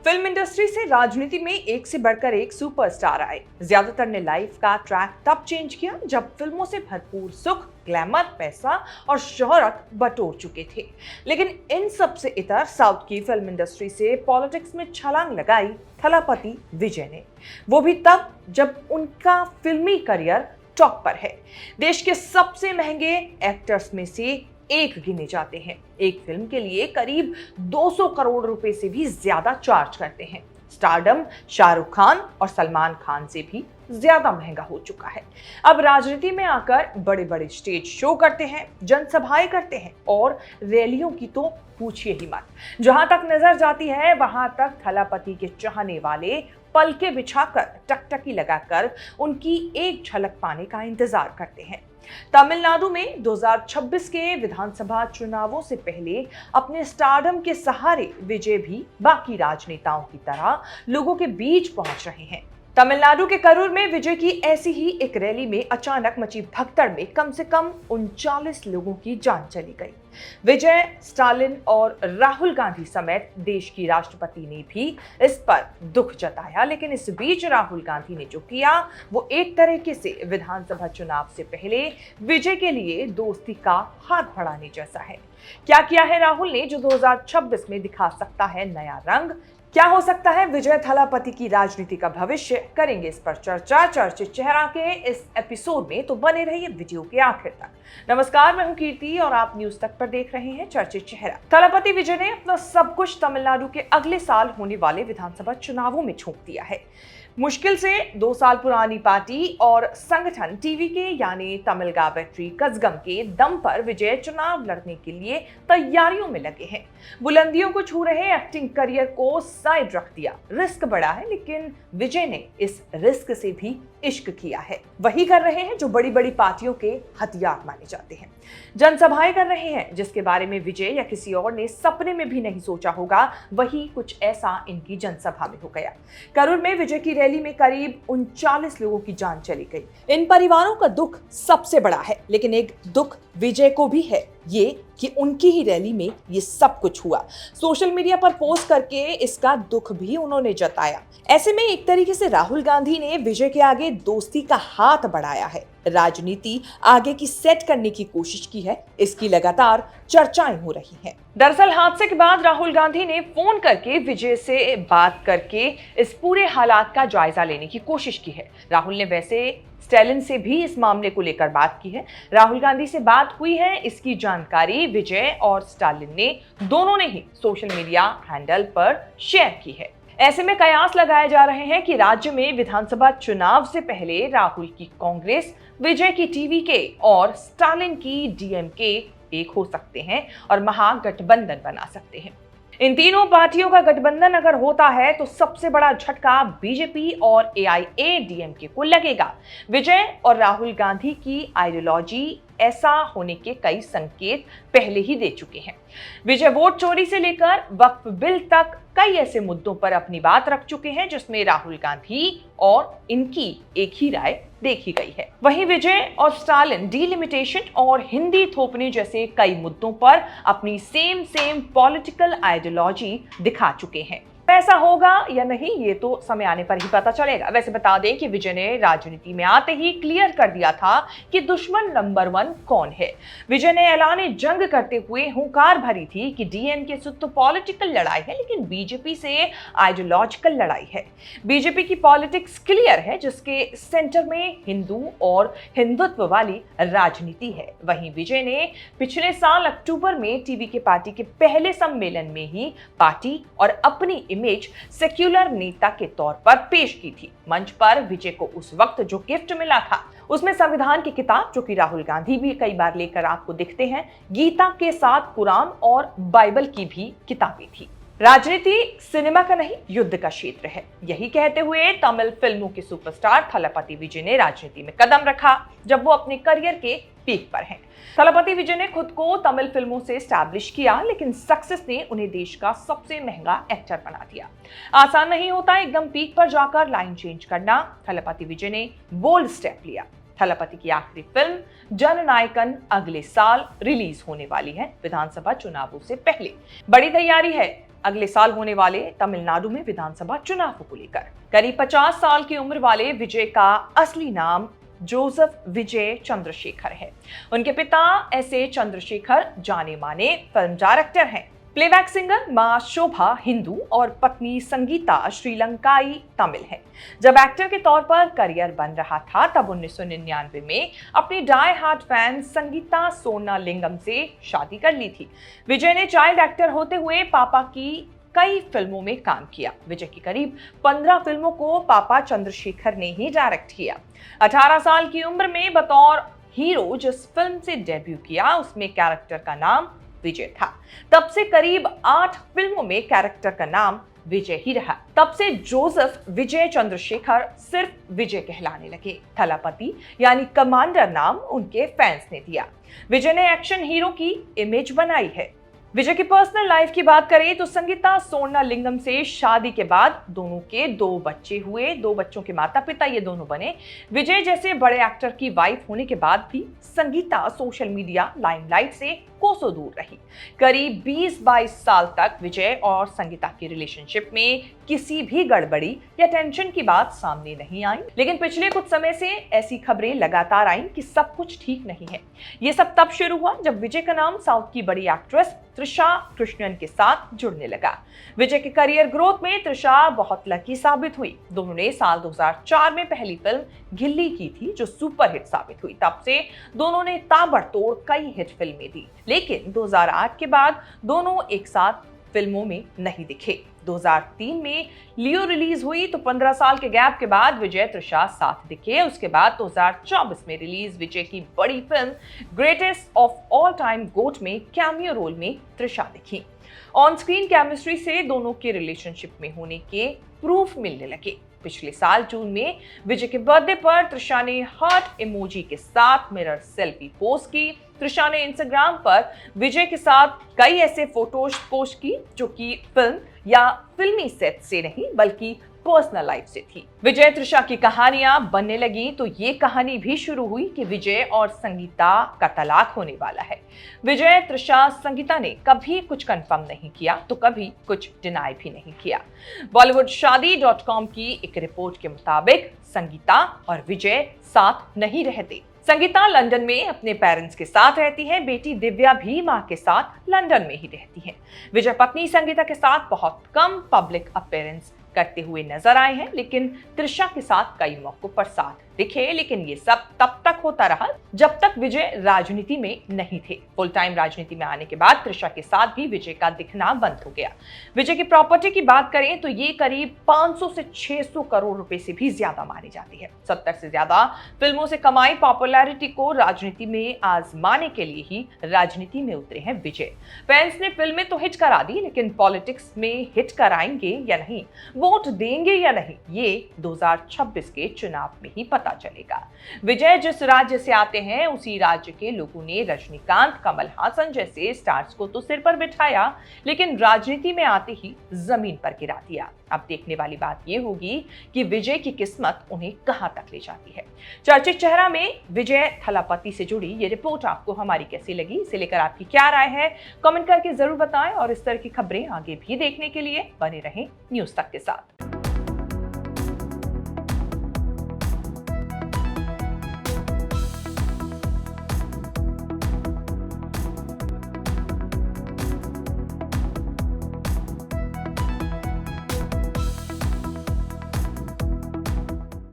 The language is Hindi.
फिल्म इंडस्ट्री से राजनीति में एक से बढ़कर एक सुपरस्टार आए। ज्यादातर ने लाइफ का ट्रैक तब चेंज किया जब फिल्मों से भरपूर सुख, ग्लैमर, पैसा और शोहरत बटोर चुके थे। लेकिन इन सब से इतर साउथ की फिल्म इंडस्ट्री से पॉलिटिक्स में छलांग लगाई थलापति विजय ने, वो भी तब जब उनका फिल्मी करियर टॉप पर है। देश के सबसे महंगे एक्टर्स में से एक गिने जाते हैं। एक फिल्म के लिए करीब 200 करोड़ रुपए से भी ज्यादा चार्ज करते हैं। स्टारडम शाहरुख खान और सलमान खान से भी ज्यादा महंगा हो चुका है। अब राजनीति में आकर बड़े बड़े स्टेज शो करते हैं, जनसभाएं करते हैं और रैलियों की तो पूछिए ही मत। जहां तक नजर जाती है वहां तक थलापति के चाहने वाले पलके बिछाकर, टकटकी लगाकर उनकी एक झलक पाने का इंतजार करते हैं। तमिलनाडु में 2026 के विधानसभा चुनावों से पहले अपने स्टारडम के सहारे विजय भी बाकी राजनेताओं की तरह लोगों के बीच पहुंच रहे हैं। तमिलनाडु के करूर में विजय की ऐसी ही एक रैली में अचानक मची भगदड़ में कम से कम 39 लोगों की जान चली गई। विजय, स्टालिन और राहुल गांधी समेत देश की राष्ट्रपति ने भी इस पर दुख जताया। लेकिन इस बीच राहुल गांधी ने जो किया वो एक तरीके से विधानसभा चुनाव से पहले विजय के लिए दोस्ती का हाथ बढ़ाने जैसा है। क्या किया है राहुल ने जो 2026 में दिखा सकता है नया रंग? क्या हो सकता है विजय थलापति की राजनीति का भविष्य? करेंगे इस पर चर्चा चर्चित चेहरा के इस एपिसोड में, तो बने रहिए वीडियो के आखिर तक। नमस्कार, मैं हूं कीर्ति और आप न्यूज तक पर देख रहे हैं चर्चित चेहरा। थलापति विजय ने अपना सब कुछ तमिलनाडु के अगले साल होने वाले विधानसभा चुनावों में झोंक दिया है। मुश्किल से 2 साल पुरानी पार्टी और संगठन टीवीके यानी तमिलगा वेट्री कज़गम के दम पर विजय चुनाव लड़ने के लिए तैयारियों में लगे हैं। बुलंदियों को छू रहे एक्टिंग करियर को साइड रख दिया। रिस्क बड़ा है, लेकिन विजय ने इस रिस्क से भी इश्क किया है। वही कर रहे हैं जो बड़ी बड़ी पार्टियों के हथियार माने जाते हैं। जनसभाएं कर रहे हैं जिसके बारे में विजय या किसी और ने सपने में भी नहीं सोचा होगा। वही कुछ ऐसा इनकी जनसभा में हो गया। करूर में विजय की रैली में करीब 39 लोगों की जान चली गई। इन परिवारों का दुख सबसे बड़ा है, लेकिन एक दुख विजय को भी है, ये कि उनकी ही रैली में ये सब कुछ हुआ। सोशल मीडिया पर पोस्ट करके इसका दुख भी उन्होंने जताया। ऐसे में एक तरीके से राहुल गांधी ने विजय के आगे दोस्ती का हाथ बढ़ाया है। राजनीति आगे की सेट करने की कोशिश की है, इसकी लगातार चर्चाएं हो रही हैं। दरअसल हादसे के बाद राहुल गांधी ने फोन करके विजय से बात करके इस पूरे हालात का जायजा लेने की कोशिश की है। राहुल ने वैसे स्टालिन से भी इस मामले को लेकर बात की है। राहुल गांधी से बात हुई है, इसकी जानकारी विजय और स्टालिन ने दोनों ने ही सोशल मीडिया हैंडल पर शेयर की है। ऐसे में कयास लगाए जा रहे हैं कि राज्य में विधानसभा चुनाव से पहले राहुल की कांग्रेस, विजय की टीवीके और स्टालिन की डीएमके एक हो सकते हैं और महागठबंधन बना सकते हैं। इन तीनों पार्टियों का गठबंधन अगर होता है तो सबसे बड़ा झटका बीजेपी और एआईएडीएमके को लगेगा। विजय और राहुल गांधी की आइडियोलॉजी ऐसा होने के कई संकेत पहले ही दे चुके हैं। विजय वोट चोरी से लेकर वक्फ बिल तक कई ऐसे मुद्दों पर अपनी बात रख चुके हैं जिसमें राहुल गांधी और इनकी एक ही राय देखी गई है। वहीं विजय और स्टालिन डीलिमिटेशन और हिंदी थोपने जैसे कई मुद्दों पर अपनी सेम पॉलिटिकल आइडियोलॉजी दिखा चुके हैं। ऐसा होगा या नहीं ये तो समय आने पर ही पता चलेगा। वैसे बता दें कि विजय ने राजनीति में आते ही क्लियर कर दिया था कि दुश्मन नंबर 1 कौन है। विजय ने ऐलान जंग करते हुए हुंकार भरी थी कि डीएमके से तो पॉलिटिकल लड़ाई है, लेकिन बीजेपी से आइडियोलॉजिकल लड़ाई है। बीजेपी की पॉलिटिक्स क्लियर है, जिसके सेंटर में हिंदू और हिंदुत्व वाली राजनीति है। वहीं विजय ने पिछले साल अक्टूबर में टीवीके पार्टी के पहले सम्मेलन में ही पार्टी और अपनी इमेज सेक्युलर नेता के तौर पर पेश की थी। मंच पर विजय को उस वक्त जो गिफ्ट मिला था उसमें संविधान की किताब, जो कि राहुल गांधी भी कई बार लेकर आपको दिखते हैं, गीता के साथ कुरान और बाइबल की भी किताबें थी। राजनीति सिनेमा का नहीं, युद्ध का क्षेत्र है। यही कहते हुए तमिल फिल्मों के सुपरस्टार थलापति विजय ने राजनीति में कदम रखा जब वो अपने करियर के पीक पर हैं। थलापति विजय ने खुद को तमिल फिल्मों से एस्टैब्लिश किया, लेकिन सक्सेस ने उन्हें देश का सबसे महंगा एक्टर बना दिया। आसान नहीं होता एकदम पीक पर जाकर लाइन चेंज करना। थलापति विजय ने बोल्ड स्टेप लिया। थलापति की आखिरी फिल्म जननायकन अगले साल रिलीज होने वाली है, विधानसभा चुनावों से पहले। बड़ी तैयारी है, अगले साल होने वाले तमिलनाडु में विधानसभा चुनाव को लेकर। करीब 50 साल की उम्र वाले विजय का असली नाम जोसेफ विजय चंद्रशेखर है। उनके पिता एस.ए. चंद्रशेखर जाने माने फिल्म डायरेक्टर हैं। प्लेबैक सिंगर मां शोभा हिंदू और पत्नी संगीता श्रीलंकाई तमिल है। जब एक्टर के तौर पर करियर बन रहा था तब 1999 में अपनी डाई हार्ट फैन संगीता सोनालिंगम से शादी कर ली थी। विजय ने चाइल्ड एक्टर होते हुए पापा की कई फिल्मों में काम किया। विजय की करीब 15 फिल्मों को पापा चंद्रशेखर ने ही डायरेक्ट किया। 18 साल की उम्र में बतौर हीरो जिस फिल्म से डेब्यू किया उसमें कैरेक्टर का नाम विजय था। तब से करीब 8 फिल्मों में कैरेक्टर का नाम विजय ही रहा। तब से जोसेफ विजय चंद्रशेखर सिर्फ विजय कहलाने लगे। थलापति यानी कमांडर नाम उनके फैंस ने दिया। विजय ने एक्शन हीरो की इमेज बनाई है। विजय की पर्सनल लाइफ की बात करें तो संगीता सोनालिंगम से शादी के बाद दोनों के 2 बच्चे हुए। 2 बच्चों के माता पिता ये दोनों बने। विजय जैसे बड़े एक्टर की वाइफ होने के बाद भी संगीता सोशल मीडिया लाइमलाइट से कोसों दूर रही। करीब 20-22 साल तक विजय और संगीता की रिलेशनशिप में किसी भी गड़बड़ी या टेंशन की बात सामने नहीं आई। लेकिन पिछले कुछ समय से ऐसी खबरें लगातार आईं कि सब कुछ ठीक नहीं है। ये सब तब शुरू हुआ जब विजय का नाम साउथ की बड़ी एक्ट्रेस त्रिशा कृष्णन के साथ जुड़ने लगा। विजय के करियर ग्रोथ में त्रिशा बहुत लकी साबित हुई। दोनों ने साल 2004 में पहली फिल्म गिल्ली की थी जो सुपर हिट साबित हुई। तब से दोनों ने ताबड़तोड़ कई हिट फिल्में दी। लेकिन 2008 के बाद दोनों एक साथ फिल्मों में नहीं दिखे। 2003 में लियो रिलीज हुई तो 15 साल के गैप के बाद विजय त्रिशा साथ दिखे। उसके बाद 2024 में रिलीज विजय की बड़ी film greatest of all time GOAT में कैमियो रोल में त्रिशा दिखी। ऑन स्क्रीन केमिस्ट्री से दोनों के रिलेशनशिप में होने के प्रूफ मिलने लगे। पिछले साल जून में विजय के बर्थडे पर त्रिशा ने हार्ट इमोजी के साथ मिरर सेल्फी पोस्ट की। त्रिशा ने इंस्टाग्राम पर विजय के साथ कई ऐसे फोटोज पोस्ट की जो कि फिल्म या फिल्मी सेट से नहीं बल्कि पर्सनल लाइफ से थी। विजय त्रिशा की कहानियां बनने लगी तो ये कहानी भी शुरू हुई कि विजय और संगीता का तलाक होने वाला है। विजय त्रिशा संगीता ने कभी कुछ कंफर्म नहीं किया तो कभी कुछ डिनाई भी नहीं किया। बॉलीवुडशादी.com की एक रिपोर्ट के मुताबिक संगीता और विजय साथ नहीं रहते। संगीता लंदन में अपने पेरेंट्स के साथ रहती है। बेटी दिव्या भी मां के साथ लंदन में ही रहती है। विजय पत्नी संगीता के साथ बहुत कम पब्लिक अपीयरेंस करते हुए नजर आए हैं, लेकिन त्रिशा के साथ कई मौकों पर साथ दिखे। लेकिन ये सब तब तक होता रहा जब तक विजय राजनीति में नहीं थे। फुल टाइम राजनीति में आने के बाद त्रिशा के साथ भी विजय का दिखना बंद हो गया। विजय की प्रॉपर्टी की बात करें तो ये करीब 500 से 600 करोड़ रुपए से भी ज्यादा मानी जाती है। 70 से ज्यादा फिल्मों से कमाई पॉपुलैरिटी को राजनीति में आजमाने के लिए ही राजनीति में उतरे हैं विजय। फैंस ने फिल्में तो हिट करा दी, लेकिन पॉलिटिक्स में हिट कराएंगे या नहीं, वोट देंगे या नहीं, ये 2026 के चुनाव में ही पता चलेगा। विजय जिस राज्य से आते हैं उसी राज्य के लोगों ने रजनीकांत, कमल हासन जैसे स्टार्स को तो सिर पर बिठाया, लेकिन राजनीति में आते ही जमीन पर गिरा दिया। अब देखने वाली बात यह होगी कि विजय की किस्मत उन्हें कहां तक ले जाती है। चर्चित चेहरा में विजय थलापति से जुड़ी ये रिपोर्ट आपको हमारी कैसी लगी, इसे लेकर आपकी क्या राय है, कमेंट करके जरूर बताएं और इस तरह की खबरें आगे भी देखने के लिए बने रहें न्यूज़ तक के साथ।